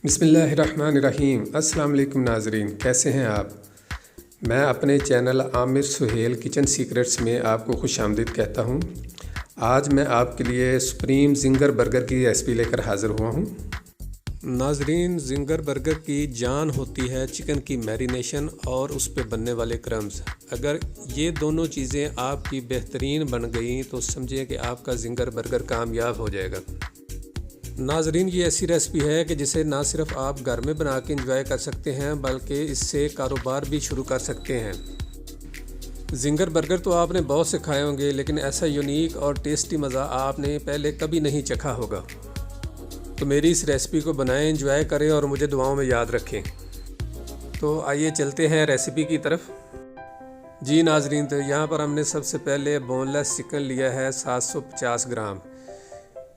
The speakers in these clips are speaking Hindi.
बिस्मिल्लाहिर्रहमानिर्रहीम। अस्सलाम वालेकुम नाज़रीन, कैसे हैं आप। मैं अपने channel Aamir Suhail kitchen secrets में आपको खुशामदीद कहता हूं। आज मैं आपके लिए सुप्रीम ज़िंगर बर्गर की रेसिपी लेकर हाज़िर हुआ हूं। नाज़रीन, ज़िंगर बर्गर की जान होती है चिकन की मैरिनेशन और उस पे बनने वाले क्रम्स। अगर ये दोनों चीज़ें आपकी बेहतरीन बन गई तो समझिए कि आपका ज़िंगर बर्गर कामयाब हो जाएगा। नाज़रीन, ये ऐसी रेसिपी है कि जिसे ना सिर्फ आप घर में बना के इंजॉय कर सकते हैं बल्कि इससे कारोबार भी शुरू कर सकते हैं। ज़िंगर बर्गर तो आपने बहुत से खाए होंगे, लेकिन ऐसा यूनिक और टेस्टी मज़ा आपने पहले कभी नहीं चखा होगा। तो मेरी इस रेसिपी को बनाएं, इंजॉय करें और मुझे दुआओं में याद रखें। तो आइए चलते हैं रेसिपी की तरफ। जी नाज़रीन, तो यहाँ पर हमने सबसे पहले बोनलेस चिकन लिया है 750 ग्राम।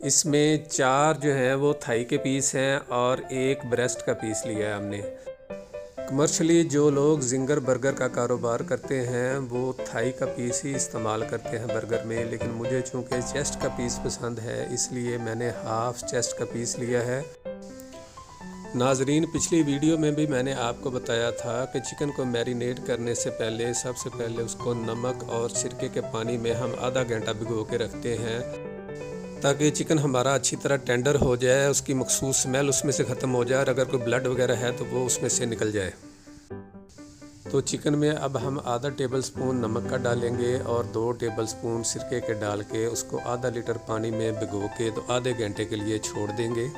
इसमें 4 जो हैं वो थाई के पीस हैं और 1 ब्रेस्ट का पीस लिया है हमने। कमर्शियली जो लोग ज़िंगर बर्गर का कारोबार करते हैं वो थाई का पीस ही इस्तेमाल करते हैं बर्गर में, लेकिन मुझे चूँकि चेस्ट का पीस पसंद है इसलिए मैंने हाफ़ चेस्ट का पीस लिया है। नाज़रीन, पिछली वीडियो में भी मैंने आपको बताया था कि चिकन को मैरिनेट करने से पहले सबसे पहले उसको नमक और सिरके के पानी में हम आधा घंटा भिगो के रखते हैं ताकि चिकन हमारा अच्छी तरह टेंडर हो जाए, उसकी मखसूस स्मेल उसमें से ख़त्म हो जाए और अगर कोई ब्लड वगैरह है तो वो उसमें से निकल जाए। तो चिकन में अब हम आधा टेबल स्पून नमक का डालेंगे और 2 टेबल स्पून सिरके के डाल के उसको आधा लीटर पानी में भिगो के तो आधे घंटे के लिए छोड़ देंगे।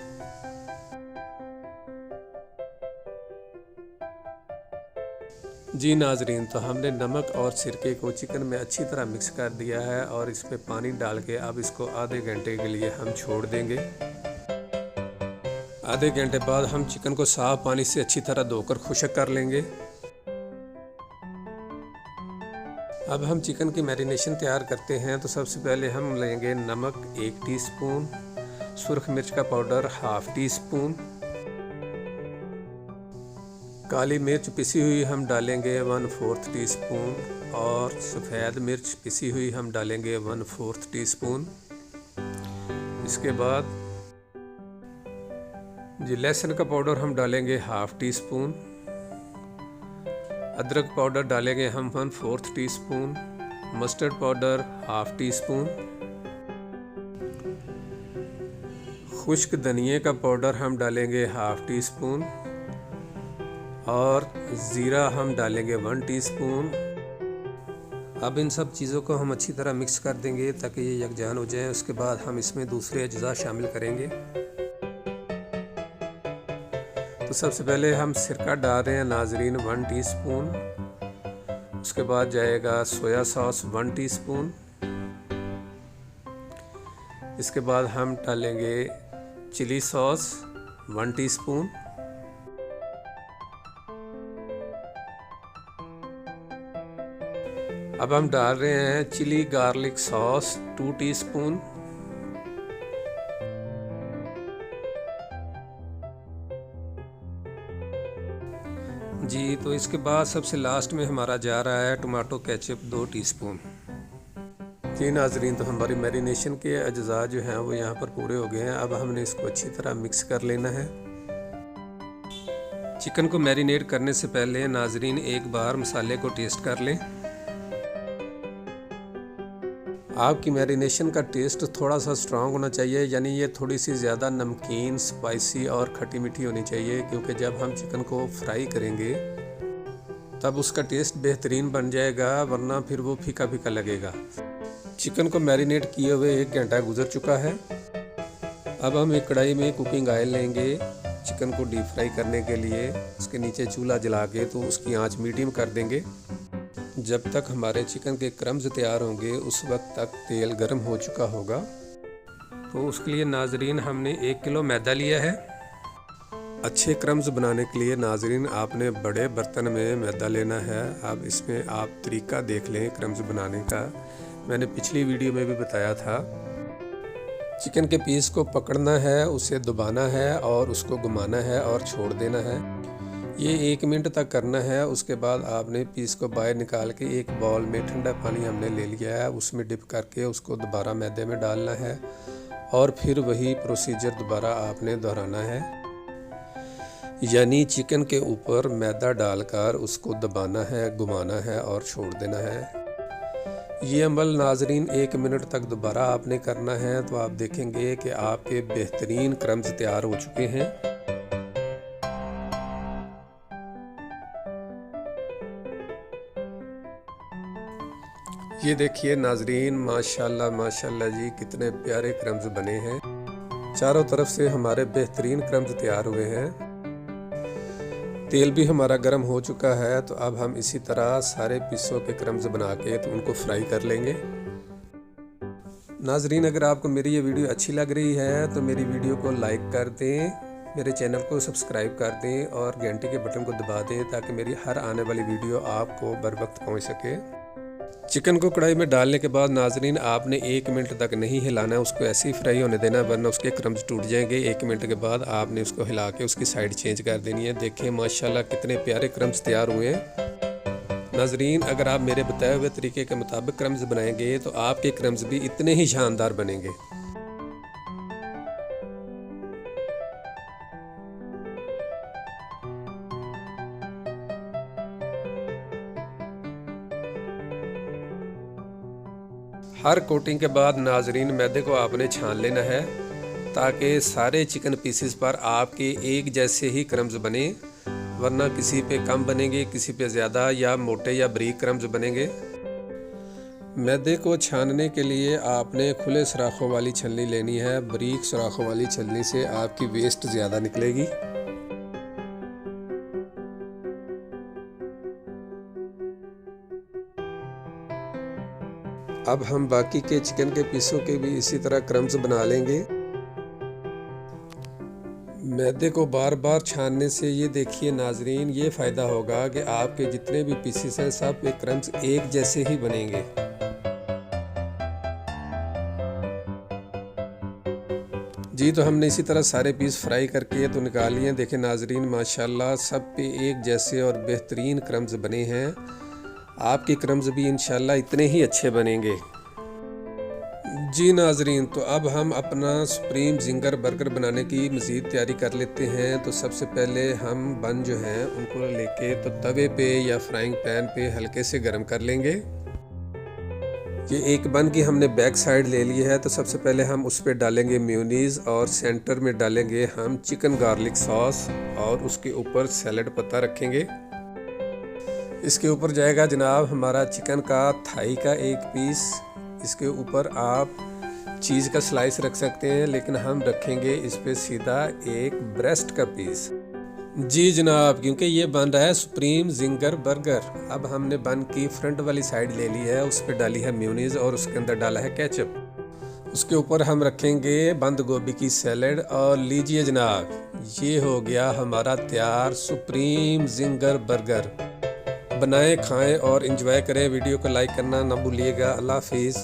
जी नाज़रीन, तो हमने नमक और सिरके को चिकन में अच्छी तरह मिक्स कर दिया है और इसमें पानी डाल के अब इसको आधे घंटे के लिए हम छोड़ देंगे। आधे घंटे बाद हम चिकन को साफ़ पानी से अच्छी तरह धोकर खुश्क कर लेंगे। अब हम चिकन की मैरिनेशन तैयार करते हैं। तो सबसे पहले हम लेंगे नमक 1 टीस्पून, सुरख मिर्च का पाउडर हाफ़ टी स्पून, काली मिर्च पिसी हुई हम डालेंगे 1/4 टीस्पून और सफ़ेद मिर्च पिसी हुई हम डालेंगे 1/4 टीस्पून। इसके बाद जी लहसुन का पाउडर हम डालेंगे हाफ़ टी स्पून, अदरक पाउडर डालेंगे हम 1/4 teaspoon, mustard powder half tea spoon, खुश्क धनिए का पाउडर हम डालेंगे हाफ़ टी स्पून और ज़ीरा हम डालेंगे 1 टीस्पून। अब इन सब चीज़ों को हम अच्छी तरह मिक्स कर देंगे ताकि ये यकजान हो जाए। उसके बाद हम इसमें दूसरे अज्जा शामिल करेंगे। तो सबसे पहले हम सिरका डाल रहे हैं नाज़रीन 1 टीस्पून। उसके बाद जाएगा सोया सॉस 1 टीस्पून। इसके बाद हम डालेंगे चिली सॉस 1 टीस्पून। अब हम डाल रहे हैं चिली गार्लिक सॉस 2 टीस्पून। जी, तो इसके बाद सबसे लास्ट में हमारा जा रहा है टमाटो केचप 2 टीस्पून। जी नाज़रीन, तो हमारी मैरिनेशन के अज्जा जो हैं वो यहाँ पर पूरे हो गए हैं। अब हमने इसको अच्छी तरह मिक्स कर लेना है। चिकन को मैरिनेट करने से पहले नाज़रीन एक बार मसाले को टेस्ट कर लें। आपकी मैरिनेशन का टेस्ट थोड़ा सा स्ट्रांग होना चाहिए, यानी ये थोड़ी सी ज़्यादा नमकीन, स्पाइसी और खट्टी मीठी होनी चाहिए, क्योंकि जब हम चिकन को फ्राई करेंगे तब उसका टेस्ट बेहतरीन बन जाएगा, वरना फिर वो फीका फीका लगेगा। चिकन को मैरिनेट किए हुए 1 घंटा गुजर चुका है। अब हम एक कढ़ाई में कुकिंग ऑयल लेंगे चिकन को डीप फ्राई करने के लिए। उसके नीचे चूल्हा जला के तो उसकी आंच मीडियम कर देंगे। जब तक हमारे चिकन के क्रम्स तैयार होंगे उस वक्त तक तेल गर्म हो चुका होगा। तो उसके लिए नाज़रीन हमने 1 किलो मैदा लिया है। अच्छे क्रम्स बनाने के लिए नाज़रीन आपने बड़े बर्तन में मैदा लेना है। अब इसमें आप तरीका देख लें क्रम्स बनाने का, मैंने पिछली वीडियो में भी बताया था। चिकन के पीस को पकड़ना है, उसे दबाना है और उसको घुमाना है और छोड़ देना है। ये 1 मिनट तक करना है। उसके बाद आपने पीस को बाहर निकाल के एक बाउल में ठंडा पानी हमने ले लिया है, उसमें डिप करके उसको दोबारा मैदे में डालना है और फिर वही प्रोसीजर दोबारा आपने दोहराना है। यानी चिकन के ऊपर मैदा डालकर उसको दबाना है, घुमाना है और छोड़ देना है। ये अमल नाजरीन 1 मिनट तक दोबारा आपने करना है, तो आप देखेंगे कि आपके बेहतरीन क्रम्स तैयार हो चुके हैं। ये देखिए नाजरीन, माशाल्लाह माशाल्लाह जी, कितने प्यारे क्रम्स बने हैं। चारों तरफ से हमारे बेहतरीन क्रम्स तैयार हुए हैं। तेल भी हमारा गर्म हो चुका है, तो अब हम इसी तरह सारे पीसों के क्रम्स बना के तो उनको फ्राई कर लेंगे। नाजरीन, अगर आपको मेरी ये वीडियो अच्छी लग रही है तो मेरी वीडियो को लाइक कर दें, मेरे चैनल को सब्सक्राइब कर दें और घंटी के बटन को दबा दें ताकि मेरी हर आने वाली वीडियो आपको बर वक्त पहुँच सके। चिकन को कढ़ाई में डालने के बाद नाजरीन आपने 1 मिनट तक नहीं हिलाना है, उसको ऐसे ही फ्राई होने देना, वरना उसके क्रम्स टूट जाएंगे। 1 मिनट के बाद आपने उसको हिला के उसकी साइड चेंज कर देनी है। देखें माशाल्लाह कितने प्यारे क्रम्स तैयार हुए हैं। नाजरीन, अगर आप मेरे बताए हुए तरीके के मुताबिक क्रम्स बनाएंगे तो आपके क्रम्स भी इतने ही शानदार बनेंगे। हर कोटिंग के बाद नाजरीन मैदे को आपने छान लेना है ताकि सारे चिकन पीसेस पर आपके एक जैसे ही क्रम्स बने, वरना किसी पे कम बनेंगे, किसी पे ज़्यादा या मोटे या बारीक क्रम्स बनेंगे। मैदे को छानने के लिए आपने खुले सुराखों वाली छलनी लेनी है। बारीक सुराखों वाली छलनी से आपकी वेस्ट ज़्यादा निकलेगी। अब हम बाकी के चिकन के पीसों के भी इसी तरह क्रम्स बना लेंगे। मैदे को बार बार छानने से ये देखिए नाजरीन, ये फ़ायदा होगा कि आपके जितने भी पीसेस हैं सब के क्रम्स एक जैसे ही बनेंगे। जी, तो हमने इसी तरह सारे पीस फ्राई करके तो निकाल लिए। देखें नाजरीन, माशाल्लाह सब पे एक जैसे और बेहतरीन क्रम्स बने हैं। आपके क्रम्स भी इंशाल्लाह इतने ही अच्छे बनेंगे। जी नाजरीन, तो अब हम अपना सुप्रीम जिंगर बर्गर बनाने की मज़ीद तैयारी कर लेते हैं। तो सबसे पहले हम बन जो हैं उनको लेके तो तवे पे या फ्राइंग पैन पे हल्के से गर्म कर लेंगे। ये एक बन की हमने बैक साइड ले ली है, तो सबसे पहले हम उस पर डालेंगे मेयोनीज़ और सेंटर में डालेंगे हम चिकन गार्लिक सॉस और उसके ऊपर सैलड पत्ता रखेंगे। इसके ऊपर जाएगा जनाब हमारा चिकन का थाई का एक पीस। इसके ऊपर आप चीज़ का स्लाइस रख सकते हैं, लेकिन हम रखेंगे इस पे सीधा एक ब्रेस्ट का पीस। जी जनाब, क्योंकि ये बन रहा है सुप्रीम जिंगर बर्गर। अब हमने बन की फ्रंट वाली साइड ले ली है, उस पर डाली है मेयोनीज़ और उसके अंदर डाला है केचप। उसके ऊपर हम रखेंगे बंद गोभी की सैलड। और लीजिए जनाब, ये हो गया हमारा तैयार सुप्रीम जिंगर बर्गर। बनाएं, खाएं और एंजॉय करें। वीडियो को लाइक करना ना भूलिएगा। अल्लाह हाफिज़।